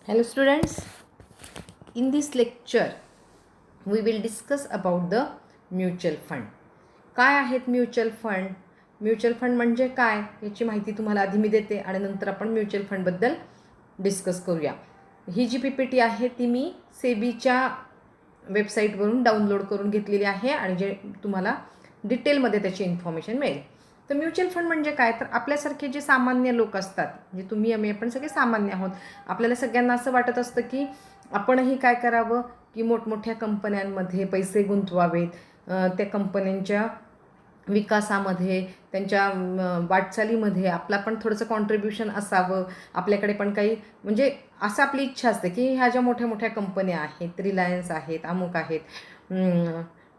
Hello students, in this lecture we will discuss about the mutual fund. काय आहेत mutual fund? Mutual fund म्हणजे काय याची माहिती तुम्हाला आधी मी देते आणि नंतर आपण म्युच्युअल फंडबद्दल डिस्कस करूया. ही जी PPT आहे ती मी सेबीच्या वेबसाईटवरून डाउनलोड करून घेतलेली आहे आणि जे तुम्हाला डिटेलमध्ये त्याची इन्फॉर्मेशन मिळेल. तर म्युच्युअल फंड म्हणजे काय, तर आपल्यासारखे जे सामान्य लोक असतात, म्हणजे तुम्ही आम्ही आपण सगळे सामान्य आहोत. आपल्याला सगळ्यांना असं वाटत असतं की आपणही काय करावं की मोठमोठ्या कंपन्यांमध्ये पैसे गुंतवावेत, त्या कंपन्यांच्या विकासामध्ये, त्यांच्या वाटचालीमध्ये आपला पण थोडंसं कॉन्ट्रीब्युशन असावं. आपल्याकडे पण काही म्हणजे असं आपली इच्छा असते की ह्या ज्या मोठ्या मोठ्या कंपन्या आहेत, रिलायन्स आहेत, अमुक आहेत,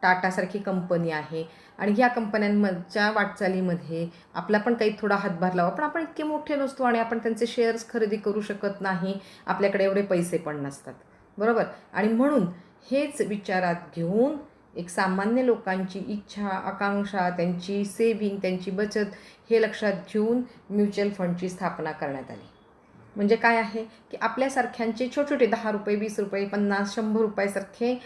टाटासारखी कंपनी आहे आणि ह्या कंपन्यांच्या वाटचालीमध्ये आपला पण काही थोडा हातभार लावा. पण आपण इतके मोठे नसतो आणि आपण त्यांचे शेअर्स खरेदी करू शकत नाही, आपल्याकडे एवढे पैसे पण नसतात, बरोबर. आणि म्हणून हेच विचारात घेऊन एक सामान्य लोकांची इच्छा, आकांक्षा, त्यांची सेव्हिंग, त्यांची बचत हे लक्षात घेऊन म्युच्युअल फंडची स्थापना करण्यात आली. म्हणजे काय आहे की आपल्यासारख्यांचे छोटे छोटे 10 रुपये, 20 रुपये, 50, 100 रुपयासारखे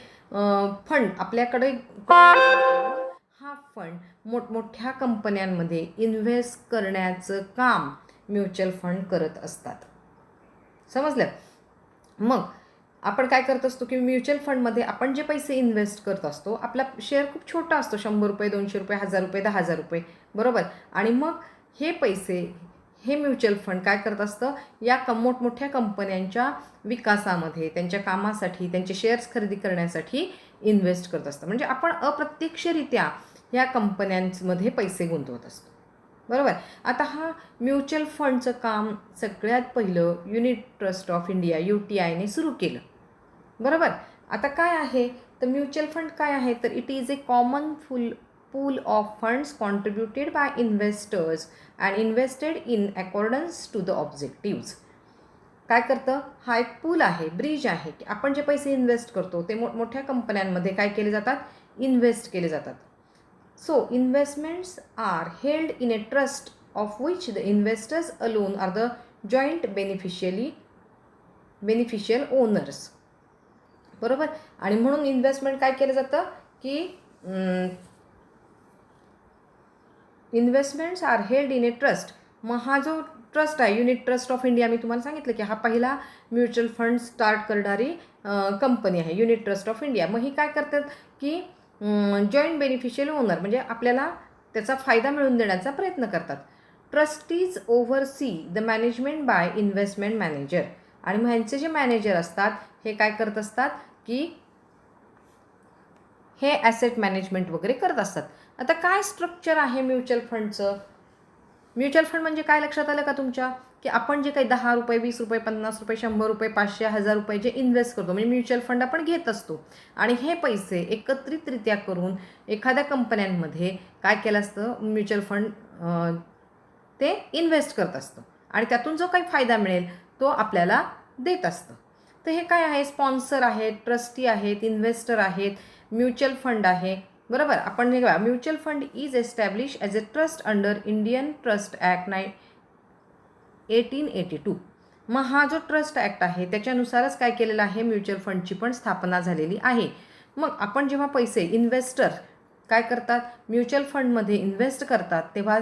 फंड आपल्याकडे हा फंड मोठमोठ्या कंपन्यांमध्ये इन्व्हेस्ट करण्याचं काम म्युच्युअल फंड करत असतात. समजलं? मग आपण काय करत असतो की म्युच्युअल फंडमध्ये आपण जे पैसे इन्व्हेस्ट करत असतो, आपला शेअर खूप छोटा असतो, 100 रुपये, 200 रुपये, 1000 रुपये, 10,000 रुपये, बरोबर. आणि मग हे पैसे हे म्युच्युअल फंड काय करत असतं, या मोठमोठ्या कंपन्यांच्या विकासामध्ये, त्यांच्या कामासाठी, त्यांचे शेअर्स खरेदी करण्यासाठी इन्व्हेस्ट करत असतं. म्हणजे आपण अप्रत्यक्षरित्या या कंपन्यांमध्ये पैसे गुंतवत असतो, बरोबर. आता हा म्युच्युअल फंडचं काम सगळ्यात पहिलं युनिट ट्रस्ट ऑफ इंडिया UTIने सुरू केलं, बरोबर. आता काय आहे तर म्युच्युअल फंड काय आहे, तर it is a common pool of funds contributed by investors and invested in accordance to the objectives. काय करतं, हा एक पूल आहे, ब्रिज आहे की आपण जे पैसे इन्व्हेस्ट करतो ते मोठमोठ्या कंपन्यांमध्ये काय केले जातात, इन्व्हेस्ट केले जातात. So investments are held in a trust of which the investors alone are the joint beneficial owners, बरोबर. आणि म्हणून इन्व्हेस्टमेंट काय केलं जातं की investments are held in a trust. मग हा जो ट्रस्ट आहे, युनिट ट्रस्ट ऑफ इंडिया, मी तुम्हाला सांगितलं की हा पहिला म्युच्युअल फंड स्टार्ट करणारी कंपनी आहे, युनिट ट्रस्ट ऑफ इंडिया. मग ही काय करतात की जॉईंट बेनिफिशियल ओनर म्हणजे आपल्याला त्याचा फायदा मिळवून देण्याचा प्रयत्न करतात. Trustees oversee the management by investment manager. आणि मग ह्यांचे जे मॅनेजर असतात हे काय करत असतात की हे ॲसेट मॅनेजमेंट वगैरे करत असतात. आता काय स्ट्रक्चर आहे म्युच्युअल फंडचं? म्युच्युअल फंड म्हणजे काय लक्षात आलं का तुमच्या, की आपण जे काही 10 रुपये, 20 रुपये, 50 रुपये, 100 रुपये, 500, 1000 रुपये जे इन्व्हेस्ट करतो, म्हणजे म्युच्युअल फंड आपण घेत असतो आणि हे पैसे एकत्रितरित्या करून एखाद्या कंपन्यांमध्ये काय केलं असतं, म्युच्युअल फंड ते इन्व्हेस्ट करत असतं आणि त्यातून जो काही फायदा मिळेल तो आपल्याला देत असतं. तर हे काय आहे, स्पॉन्सर आहेत, ट्रस्टी आहेत, इन्व्हेस्टर आहेत, म्युच्युअल फंड आहे, बरोबर. आपण हे बघा, mutual fund is establish as a trust under Indian trust act 1882. मग हा जो ट्रस्ट ॲक्ट आहे त्याच्यानुसारच काय केलेलं आहे, म्युच्युअल फंडची पण स्थापना झालेली आहे. मग आपण जेव्हा पैसे इन्व्हेस्टर काय करतात, म्युच्युअल फंडमध्ये इन्व्हेस्ट करतात, तेव्हा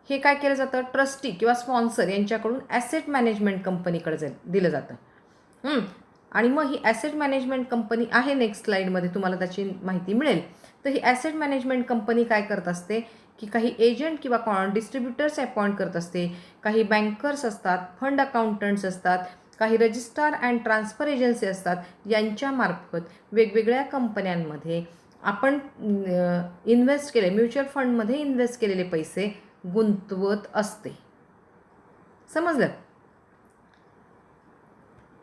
हे काय केलं जातं, ट्रस्टी किंवा स्पॉन्सर यांच्याकडून ॲसेट मॅनेजमेंट कंपनीकडे दिलं जातं. आणि मग ही ॲसेट मॅनेजमेंट कंपनी आहे, नेक्स्ट स्लाईडमध्ये तुम्हाला त्याची माहिती मिळेल. तर ही ॲसेट मॅनेजमेंट कंपनी काय करत असते की काही एजंट किंवा डिस्ट्रीब्युटर्स अपॉइंट करत असते, काही बँकर्स असतात, फंड अकाउंटंट्स असतात, काही रजिस्ट्रार अँड ट्रान्सफर एजन्सी असतात, यांच्यामार्फत वेगवेगळ्या कंपन्यांमध्ये आपण इन्व्हेस्ट केले, म्युच्युअल फंडमध्ये इन्व्हेस्ट केलेले पैसे गुंतवत असते. समजलं?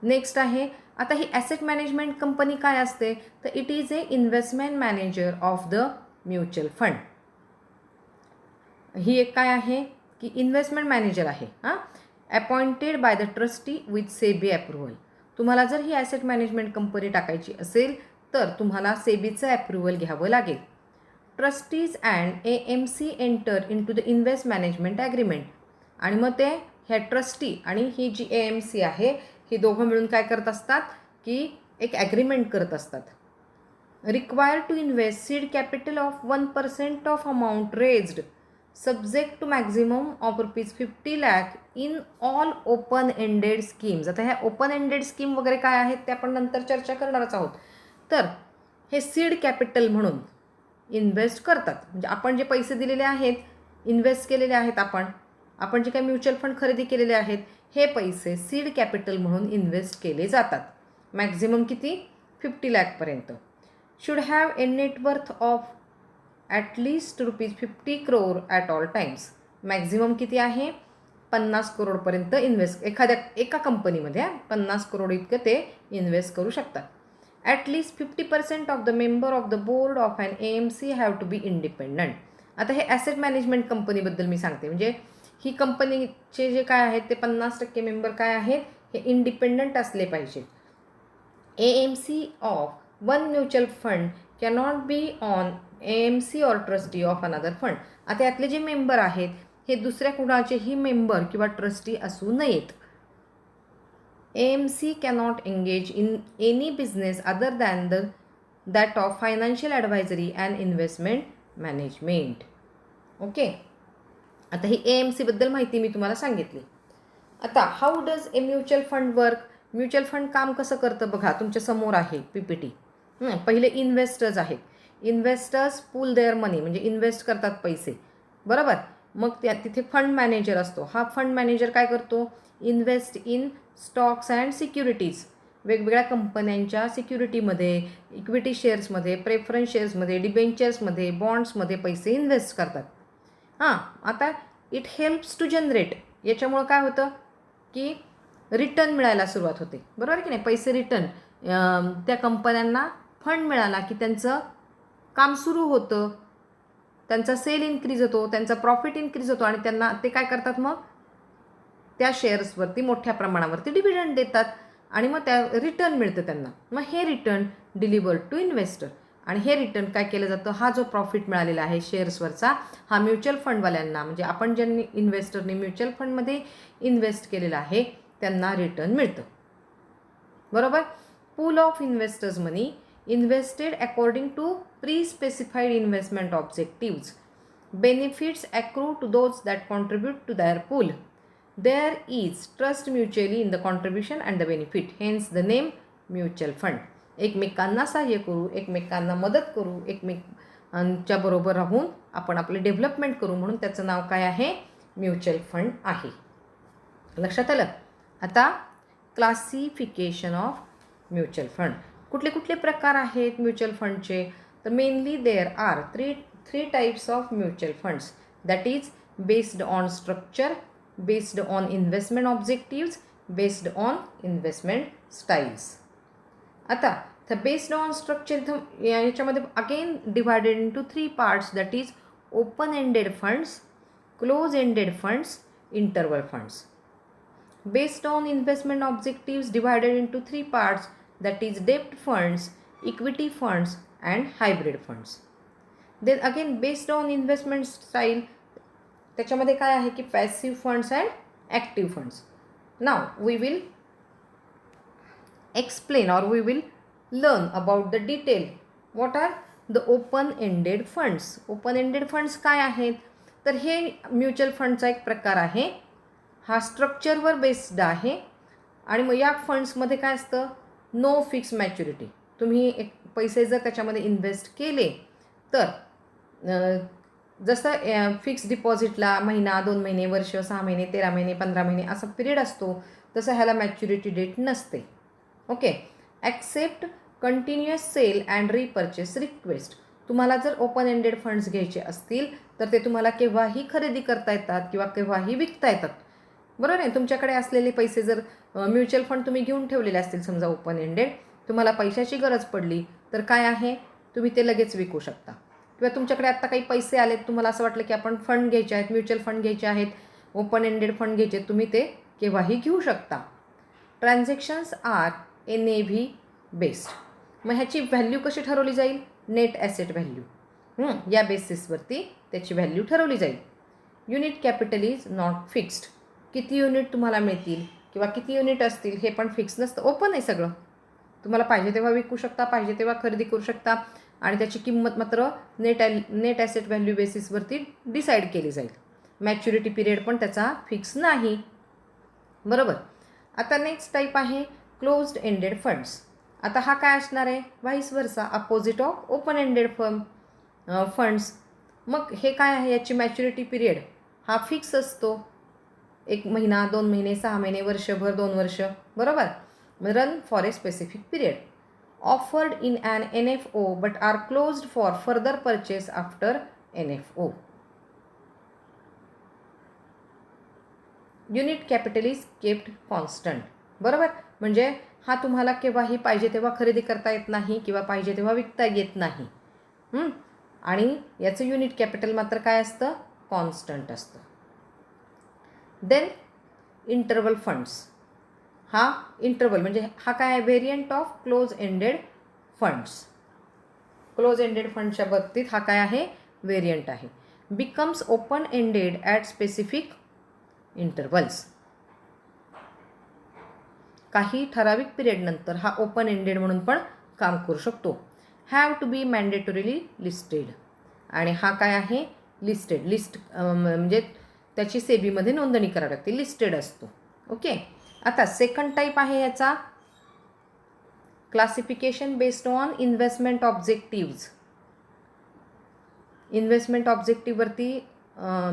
नेक्स्ट आहे, आता ही ॲसेट मॅनेजमेंट कंपनी काय असते, तर it is a investment manager of the mutual fund. ही एक काय आहे की इन्व्हेस्टमेंट मॅनेजर आहे, appointed by the trustee with SEBI approval. तुम्हाला जर ही ॲसेट मॅनेजमेंट कंपनी टाकायची असेल तर तुम्हाला सेबीचं अप्रुव्हल घ्यावं लागेल. Trustees and AMC enter into the invest management agreement. आणि मग ते ह्या ट्रस्टी आणि ही जी AMC आहे हे दोघं मिळून काय करत असतात की एक ॲग्रीमेंट करत असतात. Required to invest seed capital of 1% of amount raised subject to maximum of ₹50 lakh in all open ended schemes. आता ह्या ओपन एंडेड स्कीम वगैरे काय आहेत ते आपण नंतर चर्चा करणारच आहोत. तर हे सीड कॅपिटल म्हणून इन्व्हेस्ट करतात. म्हणजे आपण जे पैसे दिलेले आहेत, इन्व्हेस्ट केलेले आहेत, आपण जे काही म्युच्युअल फंड खरेदी केलेले आहेत, हे पैसे सीड कॅपिटल म्हणून इन्व्हेस्ट केले जातात. मॅक्झिमम किती? 50 लाखपर्यंत. Should have a net worth of at least ₹50 crore at all times. Maximum किती आहे? 50 करोडपर्यंत इन्व्हेस्ट एका कंपनीमध्ये 50 करोड इतकं ते इन्व्हेस्ट करू शकतात. At least 50% of the member of the board of an AMC have to be independent. आता हे ॲसेट मॅनेजमेंट कंपनीबद्दल मी सांगते. म्हणजे ही कंपनीचे जे काय आहेत ते 50% मेंबर काय आहेत, हे इंडिपेंडंट असले पाहिजेत. AMC of one mutual fund cannot be on AMC or trustee of another fund. आता यातले जे मेंबर आहेत हे दुसऱ्या कुणाचेही मेंबर किंवा ट्रस्टी असू नयेत. AMC cannot engage in any business other than that of financial advisory and investment management. Okay. आता ही AMC बद्दल माहिती मी तुम्हाला सांगितली. आता how does a mutual fund work. Mutual fund काम कसं करतं बघा, तुमच्या समोर आहे PPT. पहिले इन्व्हेस्टर्स आहेत. इन्व्हेस्टर्स पूल देअर मनी, म्हणजे इन्व्हेस्ट करतात पैसे, बरोबर. मग तिथे फंड मॅनेजर असतो. हा फंड मॅनेजर काय करतो? Invest in stocks and securities. वेगवेगळ्या कंपन्यांच्या सिक्युरिटीमध्ये, इक्विटी शेअर्समध्ये, प्रेफरन्स शेअर्समध्ये, डिबेंचर्समध्ये, बॉन्ड्समध्ये पैसे इन्व्हेस्ट करतात. आता इट हेल्प्स टू जनरेट. याच्यामुळं काय होतं की रिटर्न मिळायला सुरुवात होते, बरोबर की नाही. पैसे रिटर्न त्या कंपन्यांना फंड मिळाला की त्यांचं काम सुरू होतं, त्यांचा सेल इन्क्रीज होतो, त्यांचा प्रॉफिट इन्क्रीज होतो आणि त्यांना ते काय करतात, मग त्या शेअर्सवरती मोठ्या प्रमाणावरती डिव्हिडंड देतात आणि मग त्या रिटर्न मिळतं त्यांना. मग हे रिटर्न डिलिव्हर्ड टू इन्व्हेस्टर. आणि हे रिटर्न काय केलं जातं, हा जो प्रॉफिट मिळालेला आहे शेअर्सवरचा, हा म्युच्युअल फंडवाल्यांना, म्हणजे आपण ज्यांनी इन्व्हेस्टरने म्युच्युअल फंडमध्ये इन्व्हेस्ट केलेला आहे त्यांना रिटर्न मिळतं, बरोबर. Pool of investors money invested according to pre-specified investment objectives. Benefits accrue to those that contribute to their pool. There is trust mutually in the contribution and the benefit. Hence the name mutual fund. एकमेकांना सहाय्य करू, एकमेकांना मदत करू, एकमेकांच्या बरोबर राहून आपण आपले डेव्हलपमेंट करू, म्हणून त्याचं नाव काय आहे? म्युच्युअल फंड आहे. लक्षात आलं. आता क्लासिफिकेशन ऑफ म्युच्युअल फंड. कुठले कुठले प्रकार आहेत म्युच्युअल फंडचे? तर mainly there are three types of mutual funds. That is based on structure, based on investment objectives, based on investment styles. आता द बेस्ड ऑन स्ट्रक्चर इथं याच्यामध्ये again divided into 3 parts. That is open ended funds, close ended funds, interval funds. Based on investment objectives divided into 3 parts. That is debt funds, equity funds and hybrid funds. Then again based on investment style, त्याच्यामध्ये काय आहे की passive funds and active funds. Now we will explain or we will learn about the detail. What are the open-ended funds? Open-ended funds काय आहेत? तर हे mutual फंडचा एक प्रकार आहे. हा स्ट्रक्चरवर बेस्ड आहे आणि मग या फंड्समध्ये काय असतं? No fix maturity. तुम्ही एक पैसे जर त्याच्यामध्ये इन्व्हेस्ट केले तर जसं फिक्स डिपॉझिटला महिना, 2 महिने, वर्ष, 6 महिने, 13 महिने, 15 महिने असा पिरियड असतो, तसं ह्याला मॅच्युरिटी डेट नसते. Okay. Accept continuous sale and repurchase request. तुम्हाला जर ओपन एंडेड फंड्स घ्यायचे असतील तर ते तुम्हाला केव्हाही खरेदी करता येतात किंवा केव्हाही विकता येतात, बरोबर आहे. तुमच्याकडे असलेले पैसे जर म्युच्युअल फंड तुम्ही घेऊन ठेवलेले असतील समजा ओपन एंडेड, तुम्हाला पैशाची गरज पडली तर काय आहे, तुम्ही ते लगेच विकू शकता. किंवा तुमच्याकडे आत्ता काही पैसे आलेत, तुम्हाला असं वाटलं की आपण फंड घ्यायचे आहेत, म्युच्युअल फंड घ्यायचे आहेत, ओपन एंडेड फंड घ्यायचे, तुम्ही ते केव्हाही घेऊ शकता. Transactions are NAV based. मग ह्याची व्हॅल्यू कशी ठरवली जाईल? Net asset value. या बेसिसवरती त्याची व्हॅल्यू ठरवली जाईल. Unit capital is not fixed. किती युनिट तुम्हाला मिळतील किंवा किती युनिट असतील हे पण फिक्स नसतं, ओपन आहे सगळं. तुम्हाला पाहिजे तेव्हा विकू शकता, पाहिजे तेव्हा खरेदी करू शकता आणि त्याची किंमत मात्र नेट ॲसेट व्हॅल्यू बेसिसवरती डिसाईड केली जाईल. मॅच्युरिटी पिरियड पण त्याचा फिक्स नाही. बरोबर. आता नेक्स्ट टाईप आहे क्लोज्ड एंडेड फंड्स. आता हा काय असणार आहे? व्हाईस वर्सा, opposite of open ended funds. मग हे काय आहे? याची मॅच्युरिटी पिरियड हा फिक्स असतो. 1 महिना, 2 महिने, 6 महिने, वर्षभर, 2 वर्ष. बरोबर. Run for a specific period. Offered in an NFO but are closed for further purchase after NFO. Unit capital is kept constant. बरोबर. म्हणजे हा तुम्हाला केव्हाही पाहिजे तेव्हा खरेदी करता येत नाही किंवा पाहिजे तेव्हा विकता येत नाही. आणि याचं युनिट कॅपिटल मात्र काय असतं? कॉन्स्टंट असतं. Then interval funds. हा इंटरवल म्हणजे हा काय आहे? Variant of close ended funds. Close ended फंडच्या बाबतीत हा काय आहे? व्हेरियंट आहे. Becomes open ended at specific intervals. काही ठराविक पिरियडनंतर हा ओपन एंडेड म्हणून पण काम करू शकतो. Have to be mandatorily listed. आणि हा काय आहे? लिस्टेड. लिस्ट म्हणजे त्याची सेबीमध्ये नोंदणी करावी लागते, लिस्टेड असतो. ओके. आता सेकंड टाईप आहे याचा classification based on investment objectives. Investment ऑब्जेक्टिव्हवरती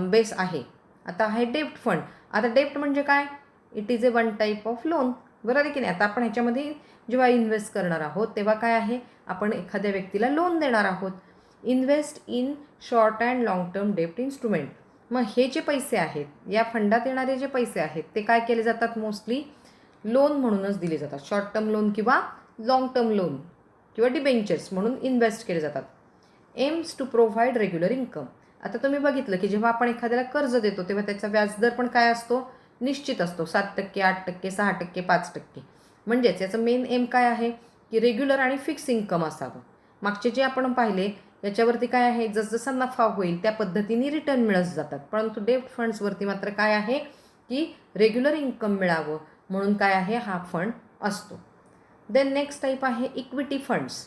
base आहे. आता आहे डेप्ट फंड. आता डेप्ट म्हणजे काय? It is A one type of loan. बरोबर आहे की नाही? आता आपण ह्याच्यामध्ये जेव्हा इन्व्हेस्ट करणार आहोत तेव्हा काय आहे? आपण एखाद्या व्यक्तीला लोन देणार आहोत. Invest in short and long term डेप्ट इन्स्ट्रुमेंट. मग हे जे पैसे आहेत, या फंडात येणारे जे पैसे आहेत ते काय केले जातात? मोस्टली लोन म्हणूनच दिले जातात. शॉर्ट टर्म लोन किंवा लाँग टर्म लोन किंवा डिबेंचर्स म्हणून इन्व्हेस्ट केले जातात. Aims to provide regular income. आता तुम्ही बघितलं की जेव्हा आपण एखाद्याला कर्ज देतो तेव्हा त्याचा व्याजदर पण काय असतो? निश्चित असतो. 7%, 8%, 6%, 5%. म्हणजेच याचं मेन एम काय आहे? की रेग्युलर आणि फिक्स इन्कम असावं. मागचे जे आपण पाहिले याच्यावरती काय आहे? जसजसा नफा होईल त्या पद्धतीने रिटर्न मिळत जातात. परंतु डेप्ट फंड्सवरती मात्र काय आहे? की रेग्युलर इन्कम मिळावं म्हणून काय आहे? हा फंड असतो. देन नेक्स्ट टाईप आहे इक्विटी फंड्स.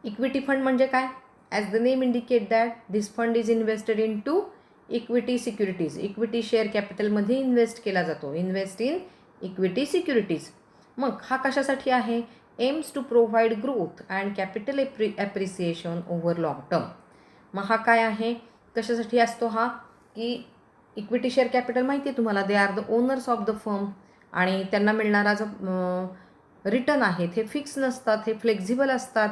इक्विटी फंड म्हणजे काय? As the name indicate that this fund is invested into equity securities. Equity share कॅपिटलमध्ये इन्व्हेस्ट केला जातो. Invest in equity securities. मग हा कशासाठी आहे? Aims to provide growth and capital appreciation over long term. मग हा काय आहे? कशासाठी असतो हा? की इक्विटी शेअर कॅपिटल माहिती आहे तुम्हाला, they are the owners of the firm. आणि त्यांना मिळणारा जो रिटर्न आहेत हे फिक्स नसतात, हे फ्लेक्झिबल असतात.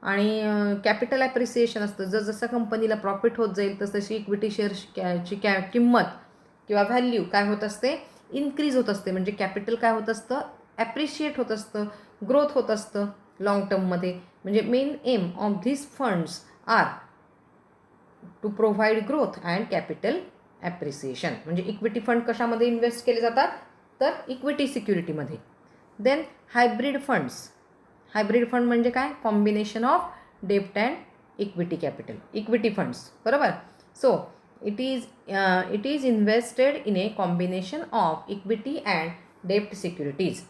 आणि कॅपिटल ॲप्रिसिएशन असतं. जसं कंपनीला प्रॉफिट होत जाईल तशी इक्विटी शेअरची किंमत किंवा व्हॅल्यू काय होत असते? इन्क्रीज होत असते. म्हणजे कॅपिटल काय होत असतं? ॲप्रिशिएट होत असतं, ग्रोथ होत असतं लाँग टर्ममध्ये. म्हणजे main aim of this funds are to provide growth and capital appreciation. म्हणजे इक्विटी फंड कशामध्ये इन्व्हेस्ट केले जातात? तर इक्विटी सिक्युरिटीमध्ये. Then hybrid funds. Hybrid fund म्हणजे काय? कॉम्बिनेशन ऑफ डेप्ट and equity capital. Equity funds. बरोबर. So it is invested in a combination of equity and डेप्ट सिक्युरिटीज.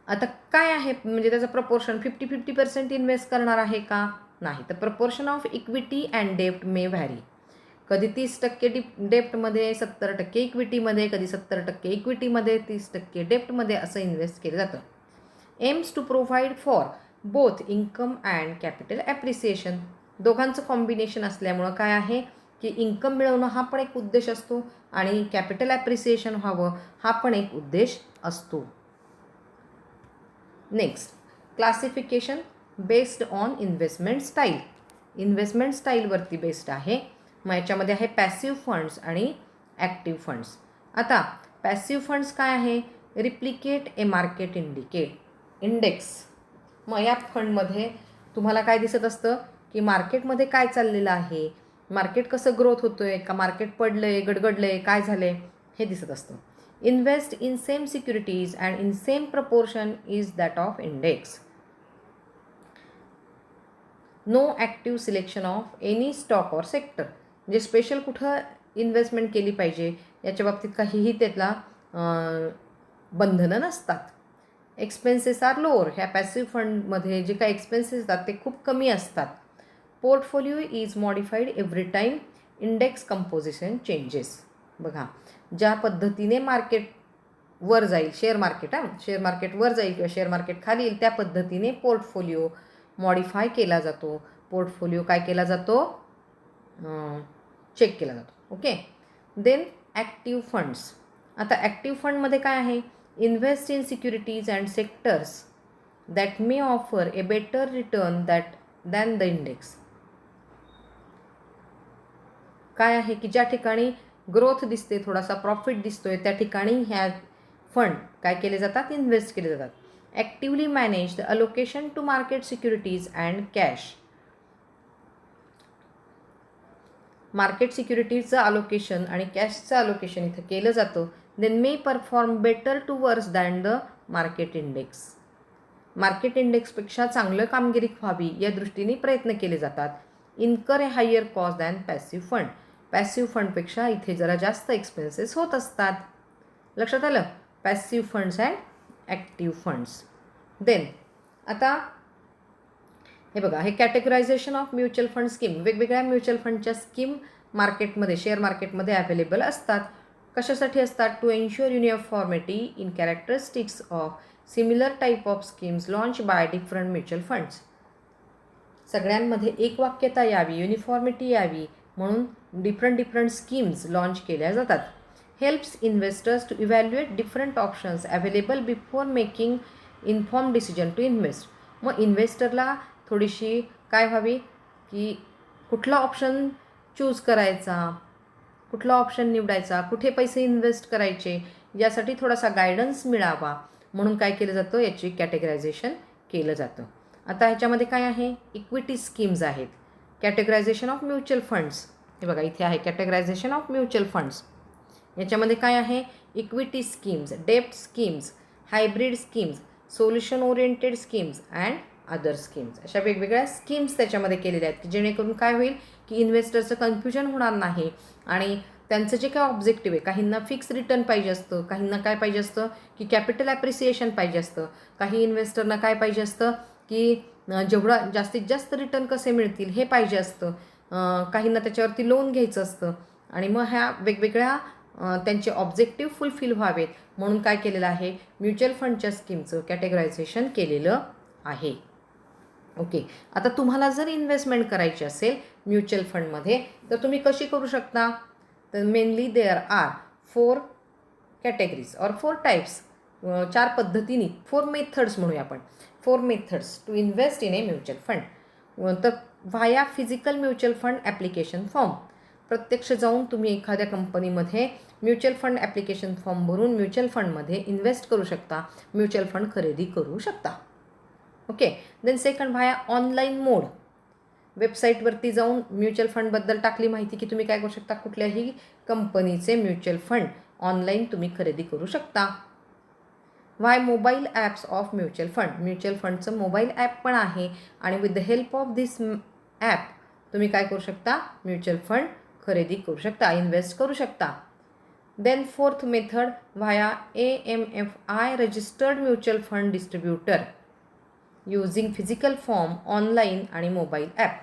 आता काय आहे? म्हणजे त्याचं प्रपोर्शन 50-50% इन्व्हेस्ट करणार आहे का? नाही. तर प्रपोर्शन ऑफ इक्विटी अँड डेप्ट मे व्हॅरी. कधी 30% डेप्टमध्ये, 70% इक्विटीमध्ये, कधी 70% इक्विटीमध्ये, 30% डेप्टमध्ये असं इन्व्हेस्ट केलं जातं. Aims to provide for both income and capital appreciation. दोघांचं कॉम्बिनेशन असल्यामुळं काय आहे? की इन्कम मिळवणं हा पण एक उद्देश असतो आणि कॅपिटल ॲप्रिसिएशन व्हावं हा पण एक उद्देश असतो. Next classification based on investment style. Investment स्टाईलवरती बेस्ड आहे. मग याच्यामध्ये आहे पॅसिव्ह फंड्स आणि ॲक्टिव्ह फंड्स. आता पॅसिव्ह फंड्स काय आहे? Replicate a market index. मग या फंडमध्ये तुम्हाला काय दिसत असतं? की मार्केटमध्ये काय चाललेलं आहे, मार्केट कसं ग्रोथ होतो आहे का, मार्केट पडलं आहे, गडगडलं आहे, काय झालं आहे हे दिसत असतं. Invest in same securities and in same proportion is that of index. No active selection of any stock or sector. म्हणजे स्पेशल कुठं इन्व्हेस्टमेंट केली पाहिजे याच्या बाबतीत काहीही त्यातला बंधनं नसतात. Expenses are lower. ह्या पॅसिव्ह फंडमध्ये जे काही एक्सपेन्सेस असतात ते खूप कमी असतात. Portfolio is modified every time index composition changes. बघा, ज्या पद्धतीने मार्केट वर जाईल, शेअर मार्केट वर जाईल किंवा शेअर मार्केट खाली येईल, त्या पद्धतीने पोर्टफोलिओ मॉडिफाय केला जातो. पोर्टफोलिओ काय केला जातो? चेक केला जातो. ओके. Then active funds. आता ॲक्टिव्ह फंडमध्ये काय आहे? Invest in securities and sectors that may offer a better return than the index. काय आहे की ज्या ठिकाणी ग्रोथ दिसते, थोडासा प्रॉफिट दिसतोय, त्या ठिकाणी ह्या फंड काय केले जातात? इन्व्हेस्ट केले जातात. Actively manage the allocation to market securities and cash. Market सिक्युरिटीजचं अलोकेशन आणि कॅशचं अलोकेशन इथं केलं जातं. Then may perform better to worse than the market index. Market इंडेक्सपेक्षा चांगलं कामगिरी व्हावी या दृष्टीने प्रयत्न केले जातात. Incur a higher cost than passive fund. Passive फंडपेक्षा इथे जरा जास्त एक्सपेन्सेस होत असतात. लक्षात आलं? Passive funds and active funds. Then आता हे बघा, हे categorisation of mutual fund scheme. वेगवेगळ्या म्युच्युअल फंडच्या स्कीम मार्केटमध्ये, शेअर मार्केटमध्ये अवेलेबल असतात. कशासाठी असतात? To ensure uniformity in characteristics of similar type of schemes launch by different mutual funds. सगळ्यांमध्ये एक वाक्यता यावी, युनिफॉर्मिटी यावी म्हणून डिफरंट स्कीम्स लॉन्च केल्या जातात. Helps investors to evaluate different options available before making inform decision to invest. मग इन्व्हेस्टरला थोडीशी काय व्हावी की कुठला ऑप्शन चूज करायचा, कुठला ऑप्शन निवडायचा, कुठे पैसे इन्व्हेस्ट करायचे, यासाठी थोडासा गायडन्स मिळावा म्हणून काय केलं जातं? याची कॅटेगरायझेशन केलं जातं. आता ह्याच्यामध्ये काय आहे? इक्विटी स्कीम्स आहेत. Categorisation of mutual funds. हे बघा, इथे आहे कॅटेगरायझेशन ऑफ म्युच्युअल फंड्स. याच्यामध्ये काय आहे? इक्विटी स्कीम्स, डेप्ट schemes, hybrid schemes, solution oriented schemes and other schemes. अशा वेगवेगळ्या स्कीम्स त्याच्यामध्ये केलेल्या आहेत की जेणेकरून काय होईल की इन्व्हेस्टरचं कन्फ्युजन होणार नाही आणि त्यांचं जे काय ऑब्जेक्टिव्ह आहे, काहींना फिक्स रिटर्न पाहिजे असतं, काहींना काय पाहिजे असतं की कॅपिटल ॲप्रिसिएशन पाहिजे असतं, काही इन्व्हेस्टरना काय पाहिजे असतं की जेवढा जास्तीत जास्त रिटर्न कसे मिळतील हे पाहिजे असतं, काहींना त्याच्यावरती लोन घ्यायचं असतं आणि मग ह्या वेगवेगळ्या त्यांचे ऑब्जेक्टिव्ह फुलफिल व्हावेत म्हणून काय केलेलं आहे? म्युच्युअल फंडच्या स्कीमचं कॅटेगरायझेशन केलेलं आहे. ओके. आता तुम्हाला जर इन्व्हेस्टमेंट करायची असेल म्युच्युअल फंडमध्ये तर तुम्ही कशी करू शकता? तर मेनली देअर आर 4 कॅटेगरीज और 4 टाईप्स. 4 पद्धतीने, 4 मेथड्स म्हणूया आपण. 4 methods to invest in a mutual fund. तर via physical mutual fund application form. प्रत्यक्ष जाऊन तुम्ही एखाद्या कंपनीमध्ये म्युच्युअल फंड ॲप्लिकेशन फॉर्म भरून म्युच्युअल फंडमध्ये इन्व्हेस्ट करू शकता, म्युच्युअल फंड खरेदी करू शकता. Okay. Then second via online mode. वेबसाईटवरती जाऊन म्युच्युअल फंडबद्दल टाकली माहिती की तुम्ही काय करू शकता? कुठल्याही कंपनीचे म्युच्युअल फंड ऑनलाईन तुम्ही खरेदी करू शकता. Via mobile apps of mutual fund. Mutual फंडचं मोबाईल ॲप पण आहे आणि with the help of this app तुम्ही काय करू शकता? म्युच्युअल फंड खरेदी करू शकता, इन्व्हेस्ट करू शकता. Then fourth method via AMFI registered mutual fund distributor using physical form, online आणि mobile app.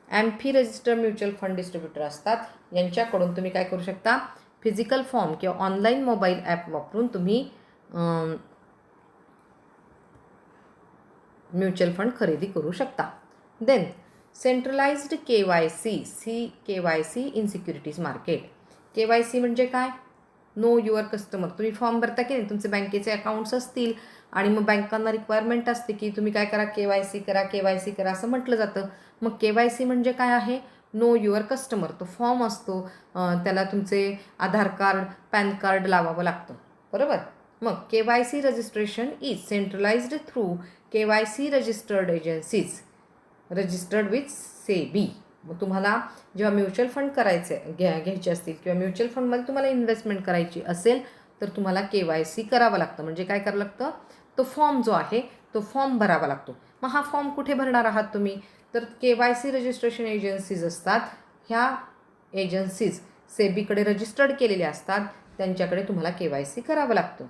AMFI registered mutual fund distributor असतात, यांच्याकडून तुम्ही काय करू शकता? फिजिकल फॉर्म किंवा ऑनलाईन मोबाईल ॲप वापरून तुम्ही म्युच्युअल फंड खरेदी करू शकता. Then centralised KYC in securities market. KYC म्हणजे काय? Know your customer. तुम्ही फॉर्म भरता की नाही, तुमचे बँकेचे अकाउंट्स असतील आणि मग बँकांना रिक्वायरमेंट असते की तुम्ही काय करा? KYC करा असं म्हटलं जातं. मग KYC म्हणजे काय आहे? Know your customer. तो फॉर्म असतो, त्याला तुमचे आधार कार्ड, पॅन कार्ड लावावं लागतं, बरोबर? मग KYC registration is centralised through KYC registered agencies registered with SEBI. मग तुम्हाला जेव्हा म्युच्युअल फंड घ्यायचे असतील किंवा म्युच्युअल फंडमध्ये तुम्हाला इन्व्हेस्टमेंट करायची असेल तर तुम्हाला KYC करावं लागतं. म्हणजे काय करावं लागतं? तो फॉर्म जो आहे तो फॉर्म भरावा लागतो. मग हा फॉर्म कुठे भरणार आहात तुम्ही? तर KYC रजिस्ट्रेशन एजन्सीज असतात, ह्या एजन्सीज सेबीकडे रजिस्टर्ड केलेले असतात त्यांच्याकडे तुम्हाला KYC करावं लागतं.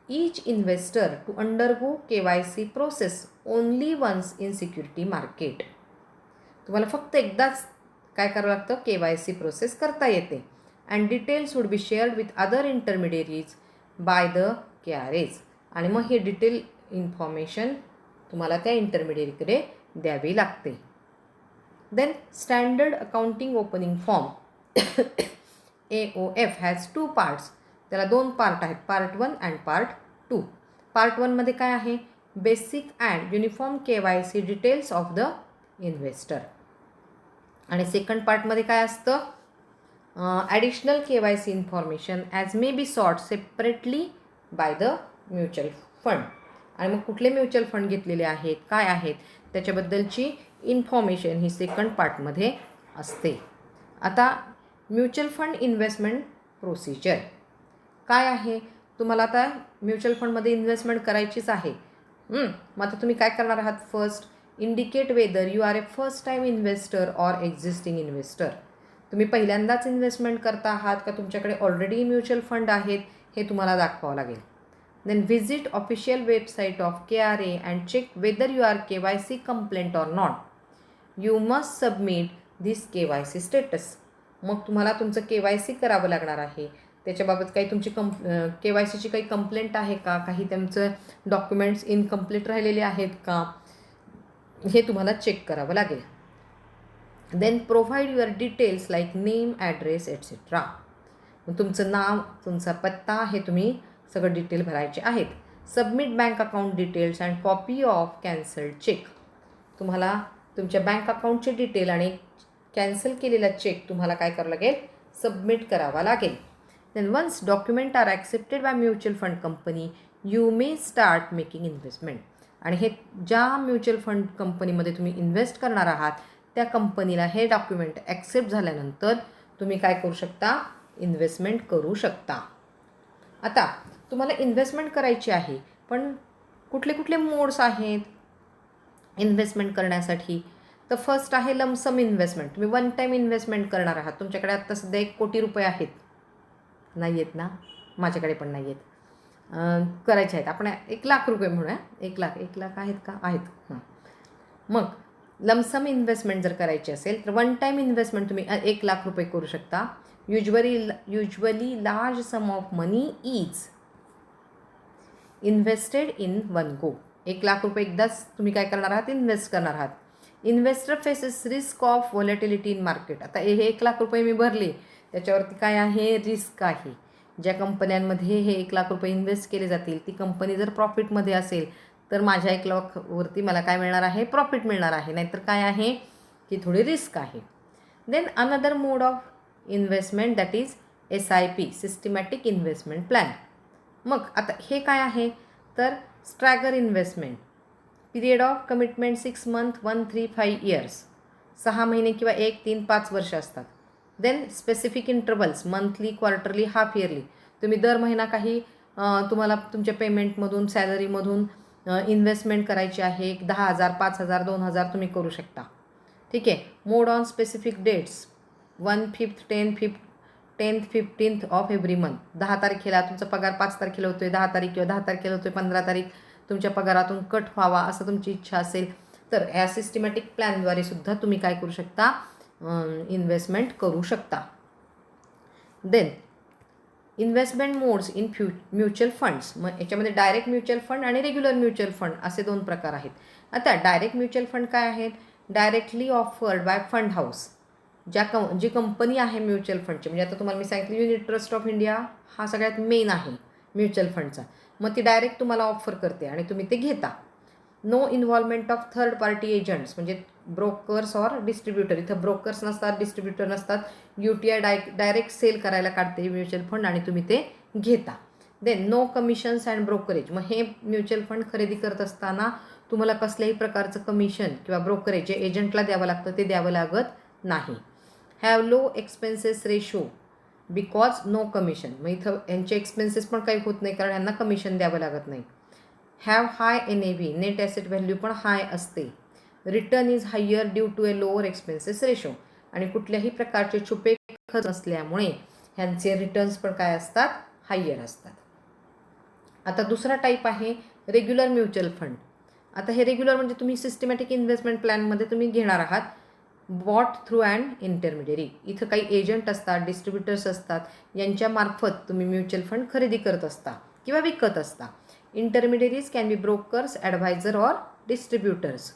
Each investor to undergo KYC process only once in security market. तुम्हाला फक्त एकदाच काय करावं लागतं, KYC प्रोसेस करता येते. And details would be shared with other intermediaries by the KRAs. आणि मग हे डिटेल इन्फॉर्मेशन तुम्हाला त्या इंटरमिडिएटरीकडे द्यावी लागते. Then standard accounting opening form AOF has 2 parts. त्याला 2 पार्ट आहेत, पार्ट 1 अँड पार्ट 2. पार्ट 1 मध्ये काय आहे, basic and uniform KYC details of the investor. आणि सेकंड पार्टमध्ये काय असतं, additional KYC information as may be sort separately by the mutual fund. आणि मग कुठले म्युच्युअल फंड घेतलेले आहेत, काय आहेत त्याच्याबद्दलची इन्फॉर्मेशन ही सेकंड पार्टमध्ये असते. आता म्युच्युअल फंड इन्व्हेस्टमेंट प्रोसिजर काय आहे, तुम्हाला आता म्युच्युअल फंडमध्ये इन्व्हेस्टमेंट करायचीच आहे. मग आता तुम्ही काय करणार आहात, first indicate whether you are a first time investor or existing investor. तुम्ही पहिल्यांदाच इन्व्हेस्टमेंट करता आहात का तुमच्याकडे ऑलरेडी म्युच्युअल फंड आहेत हे तुम्हाला दाखवावं लागेल. Then visit official website of KRA and check whether you are KYC complaint or not. You must submit this KYC status. मग तुम्हाला तुमचं KYC करावं लागणार आहे. त्याच्याबाबत काही तुमची KYCची काही कंप्लेंट आहे का, काही तुमचं डॉक्युमेंट्स इनकम्प्लीट राहिलेले आहेत का, हे तुम्हाला चेक करावं लागेल. Then provide your details like name, address etcetera. तुमचं नाव, तुमचा पत्ता हे तुम्ही सगळं डिटेल भरायचे आहेत. Submit bank account details and copy of cancelled cheque. तुम्हाला तुमच्या बँक अकाउंटचे डिटेल आणि कॅन्सल केलेला चेक तुम्हाला काय करावं लागेल, सबमिट करावा लागेल. Then once document are accepted by mutual fund company you may start making investment. आणि हे ज्या म्युच्युअल फंड कंपनीमध्ये तुम्ही इन्व्हेस्ट करणार आहात त्या कंपनीला हे डॉक्युमेंट ॲक्सेप्ट झाल्यानंतर तुम्ही काय करू शकता, इन्व्हेस्टमेंट करू शकता. आता तुम्हाला इन्व्हेस्टमेंट करायची आहे, पण कुठले कुठले मोड्स आहेत इन्व्हेस्टमेंट करण्यासाठी. तर फर्स्ट आहे लमसम इन्व्हेस्टमेंट. तुम्ही वन टाईम इन्व्हेस्टमेंट करणार आहात. तुमच्याकडे आत्ता सध्या 1 कोटी रुपये आहेत, नाही आहेत ना, माझ्याकडे पण नाही आहेत, करायचे आहेत. आपण 1 लाख रुपये म्हणूया, 1 लाख आहेत का, आहेत. मग लमसम इन्व्हेस्टमेंट जर करायची असेल तर वन टाईम इन्व्हेस्टमेंट तुम्ही 1 लाख रुपये करू शकता. Usually large some of money is invested in one go. 1 lakh रुपये एकदाच तुम्ही काय करणार आहात, इन्व्हेस्ट करणार आहात. Investor faces risk of volatility in market. आता हे 1 लाख रुपये मी भरले, त्याच्यावरती काय आहे, रिस्क आहे. ज्या कंपन्यांमध्ये हे 1 लाख रुपये इन्व्हेस्ट केले जातील ती कंपनी जर प्रॉफिटमध्ये असेल तर माझ्या 1 लाखवरती मला काय मिळणार आहे, प्रॉफिट मिळणार आहे. नाहीतर काय आहे की थोडी रिस्क आहे. Then another mode of investment that is SIP systematic investment plan. मग आता हे काय आहे, तर stagger investment. Period of commitment 6 month, 1, 3, 5 years. 6 महिने किंवा 1, 3, 5 वर्ष असतात. Then specific intervals monthly, quarterly, half yearly. तुम्ही दर महिना काही तुम्हाला तुमच्या पेमेंटमधून, सॅलरीमधून इन्व्हेस्टमेंट करायची आहे. 10,000, 5,000, 2,000 तुम्ही करू शकता. ठीक आहे. Mode on specific dates 1, 5th, 10th, 15th of every month. 10 तारखेला तुमचा पगार 5 तारखेला होतोय, 10 तारीख किंवा 10 तारखेला होतोय, 15 तारीख तुमच्या पगारातून कट व्हावा असं तुमची इच्छा असेल तर ह्या सिस्टमॅटिक प्लॅनद्वारे सुद्धा तुम्ही काय करू शकता, इन्व्हेस्टमेंट करू शकता. Then investment modes in mutual funds. मग याच्यामध्ये डायरेक्ट म्युच्युअल फंड आणि रेग्युलर म्युच्युअल फंड असे 2 प्रकार आहेत. आता डायरेक्ट म्युच्युअल फंड काय आहेत, directly offered by fund house. जी कंपनी आहे म्युच्युअल फंडची, म्हणजे आता तुम्हाला मी सांगितलं युनिट ट्रस्ट ऑफ इंडिया हा सगळ्यात मेन आहे म्युच्युअल फंडचा. मग ती डायरेक्ट तुम्हाला ऑफर करते आणि तुम्ही ते घेता. No involvement of third party agents, म्हणजे ब्रोकर्स ऑर डिस्ट्रीब्युटर. इथं ब्रोकर्स नसतात, डिस्ट्रीब्युटर नसतात. UTI डायरेक्ट सेल करायला काढते म्युच्युअल फंड आणि तुम्ही ते घेता. Then no commissions and brokerage. मग हे म्युच्युअल फंड खरेदी करत असताना तुम्हाला कसल्याही प्रकारचं कमिशन किंवा ब्रोकरेज जे एजंटला द्यावं लागतं ते द्यावं लागत नाही. Have low expenses ratio because no commission. मग इथं यांचे एक्सपेन्सेस पण काही होत नाही कारण यांना कमिशन द्यावं लागत नाही. Have high NAV net asset value पण हाय असते. Return is higher due to a lower expenses ratio. आणि कुठल्याही प्रकारचे छुपे खर्च असल्यामुळे ह्यांचे रिटर्न्स पण काय असतात, हायर असतात. आता दुसरा टाईप आहे रेग्युलर म्युच्युअल फंड. आता हे रेग्युलर म्हणजे तुम्ही सिस्टमॅटिक इन्व्हेस्टमेंट प्लॅनमध्ये तुम्ही घेणार आहात, बॉट थ्रू अँड इंटरमिडियरी. इथं काही एजंट असतात, डिस्ट्रीब्युटर्स असतात, यांच्यामार्फत तुम्ही म्युच्युअल फंड खरेदी करत असता किंवा विकत असता. Intermediaries can be brokers, advisor or distributors.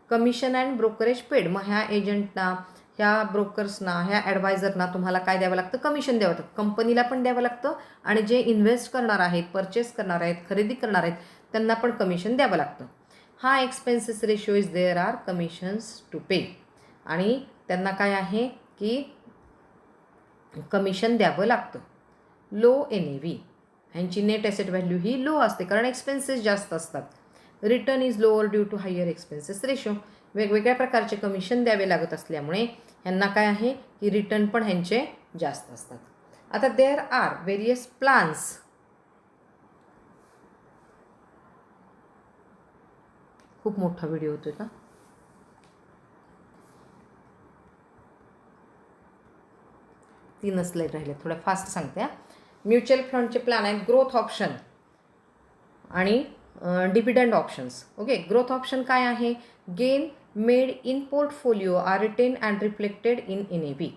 Commission and brokerage paid. मग ह्या एजंटना, ह्या ब्रोकर्सना, ह्या ॲडवायझरना तुम्हाला काय द्यावं लागतं, कमिशन द्यावं लागतं. कंपनीला पण द्यावं लागतं आणि जे इन्व्हेस्ट करणार आहेत, परचेस करणार आहेत, खरेदी करणार आहेत, त्यांना पण कमिशन द्यावं लागतं. हा expenses ratio is there are commissions to pay. आणि त्यांना काय आहे की कमिशन द्यावं लागतं. लो NAV, ह्यांची नेट ॲसेट व्हॅल्यू ही लो असते कारण एक्सपेन्सेस जास्त असतात. Return is lower due to higher expenses ratio. वेगवेगळ्या प्रकारचे कमिशन द्यावे लागत असल्यामुळे ह्यांना काय आहे की रिटर्न पण ह्यांचे जास्त असतात. आता देअर आर व्हेरियस प्लान्स. खूप मोठा व्हिडिओ होतोय का? तीनच स्लाईड राहिले, थोड्या फास्ट सांगते. म्युच्युअल फंडचे प्लॅन आहेत ग्रोथ ऑप्शन आणि dividend options. Okay, growth option काय आहे, gain made in portfolio are retain and reflected in NAV.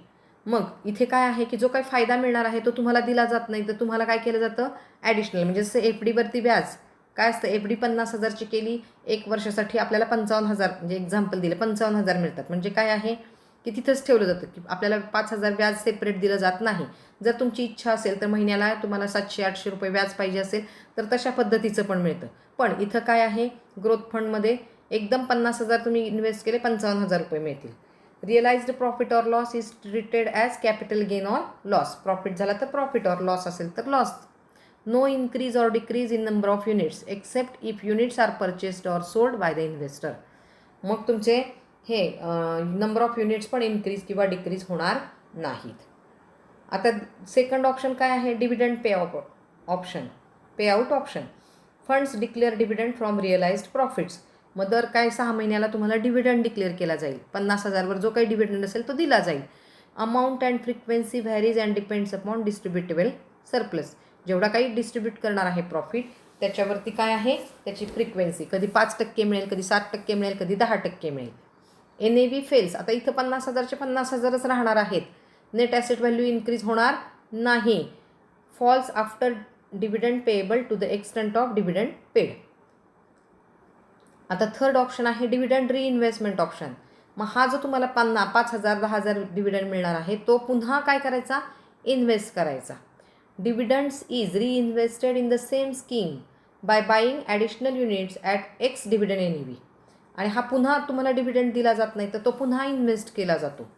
मग इथे काय आहे की जो काही फायदा मिळणार आहे तो तुम्हाला दिला जात नाही, तर तुम्हाला काय केलं जातं, ॲडिशनल. म्हणजे जसं FDवरती व्याज काय असतं, FD 50,000ची केली, 1 वर्षासाठी आपल्याला 55,000, म्हणजे एक्झाम्पल दिलं 55,000 मिळतात. म्हणजे काय आहे की तिथंच ठेवलं जातं की आपल्याला 5,000 व्याज सेपरेट दिलं जात नाही. जर तुमची इच्छा असेल तर महिन्याला तुम्हाला 700-800 रुपये व्याज पाहिजे असेल तर तशा पद्धतीचं पण मिळतं. पण इथं काय आहे, ग्रोथ फंडमध्ये एकदम 50,000 तुम्ही इन्व्हेस्ट केले, 55,000 रुपये मिळतील. Realised profit or loss is treated as capital gain or loss. Profit झाला तर प्रॉफिट, ऑर लॉस असेल तर loss. No increase or decrease in number of units except if units are purchased or sold by the investor. मग तुमचे हे number of units पण increase किंवा decrease होणार नाहीत. आता सेकंड ऑप्शन काय आहे, dividend pay option, pay out option. Funds declare dividend from realised profits. मग दर काय 6 महिन्याला तुम्हाला डिव्हिडंड डिक्लेअर केला जाईल. 50,000वर जो काही डिव्हिडंड असेल तो दिला जाईल. Amount and frequency varies and depends upon distributable surplus. जेवढा काही डिस्ट्रीब्यूट करणार आहे प्रॉफिट त्याच्यावरती काय आहे, त्याची फ्रिक्वेन्सी, कधी 5% मिळेल, कधी 7% मिळेल, कधी 10% मिळेल. NAV fails. आता इथं 50,000चे 50,000च राहणार आहेत. नेट ॲसेट व्हॅल्यू इन्क्रीज होणार नाही. Falls after dividend payable to the extent of dividend paid. आता थर्ड ऑप्शन आहे डिव्हिडंड रिइन्व्हेस्टमेंट ऑप्शन. मग हा जो तुम्हाला 5,000 10,000 डिव्हिडंड मिळणार आहे तो पुन्हा काय करायचा, इन्व्हेस्ट करायचा. Dividends is reinvested in the same scheme by buying additional units at X dividend NAV. आणि हा पुन्हा तुम्हाला डिव्हिडंड दिला जात नाही तर तो पुन्हा इन्व्हेस्ट केला जातो.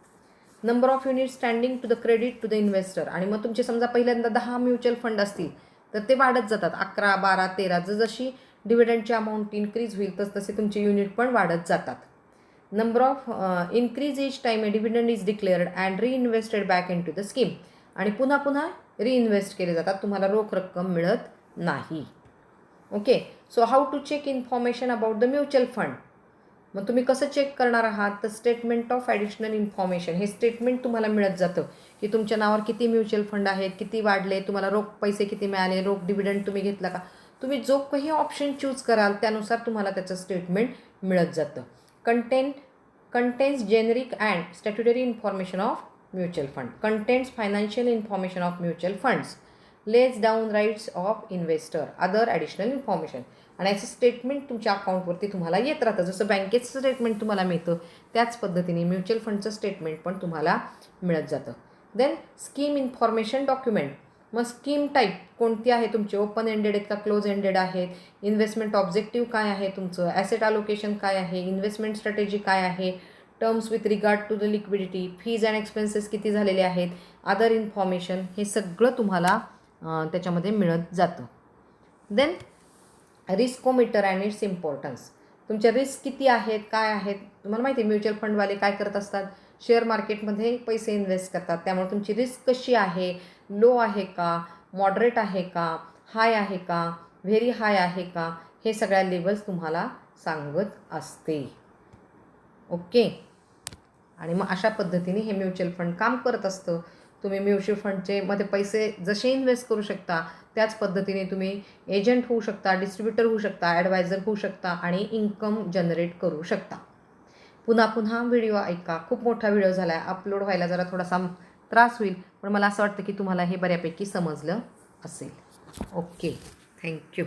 Number of unit standing to the credit to the investor. आणि मग तुमचे समजा पहिल्यांदा 10 म्युच्युअल फंड असतील तर ते वाढत जातात, 11, 12, 13. जशी डिव्हिडंडची अमाऊंट इन्क्रीज होईल तसे तुमचे युनिट पण वाढत जातात. Number of increase each time a dividend is declared and reinvested back into the scheme. आणि पुन्हा पुन्हा रिइन्व्हेस्ट केले जातात, तुम्हाला रोख रक्कम मिळत नाही. Okay, so how to check information about the mutual fund. मग तुम्ही कसं चेक करणार आहात, तर स्टेटमेंट ऑफ ॲडिशनल इन्फॉर्मेशन. हे स्टेटमेंट तुम्हाला मिळत जातं की तुमच्या नावावर किती म्युच्युअल फंड आहेत, किती वाढले, तुम्हाला रोख पैसे किती मिळाले, रोख डिव्हिडंड तुम्ही घेतला का. तुम्ही जो काही ऑप्शन चूज कराल त्यानुसार तुम्हाला त्याचं स्टेटमेंट मिळत जातं. Contains generic and statutory information of mutual fund. Contains financial information of mutual funds. Lays down rights of investor, other additional information. आणि याचं स्टेटमेंट तुमच्या अकाउंटवरती तुम्हाला येत राहतं. जसं बँकेचं स्टेटमेंट तुम्हाला मिळतं त्याच पद्धतीने म्युच्युअल फंडचं स्टेटमेंट पण तुम्हाला मिळत जातं. Then scheme information document. मग स्कीम टाईप कोणती आहे तुमची, ओपन एंडेड आहेत का क्लोज एंडेड आहेत, इन्व्हेस्टमेंट ऑब्जेक्टिव्ह काय आहे तुमचं, ॲसेट अलोकेशन काय आहे, इन्व्हेस्टमेंट स्ट्रॅटेजी काय आहे, terms with regard to the liquidity, fees and expenses किती झालेले आहेत, अदर इन्फॉर्मेशन, हे सगळं तुम्हाला त्याच्यामध्ये मिळत जातं. Then riskometer and its importance. तुमच्या रिस्क किती आहेत, काय आहेत. तुम्हाला माहिती आहे म्युच्युअल फंडवाले काय करत असतात, शेअर मार्केटमध्ये पैसे इन्व्हेस्ट करतात. त्यामुळे तुमची रिस्क कशी आहे, लो आहे का, मॉडरेट आहे का, हाय आहे का, व्हेरी हाय आहे का, हे सगळ्या लेवल्स तुम्हाला सांगत असते. ओके, आणि मग अशा पद्धतीने हे म्युच्युअल फंड काम करत असतं. तुम्ही म्युच्युअल फंडचे मध्ये पैसे जसे इन्व्हेस्ट करू शकता त्याच पद्धतीने तुम्ही एजंट होऊ शकता, डिस्ट्रीब्युटर होऊ शकता, ॲडवायझर होऊ शकता आणि इन्कम जनरेट करू शकता. पुन्हा पुन्हा व्हिडिओ ऐका. खूप मोठा व्हिडिओ झाला आहे, अपलोड व्हायला जरा थोडासा त्रास होईल, पण मला असं वाटतं की तुम्हाला हे बऱ्यापैकी समजलं असेल. Okay, thank you.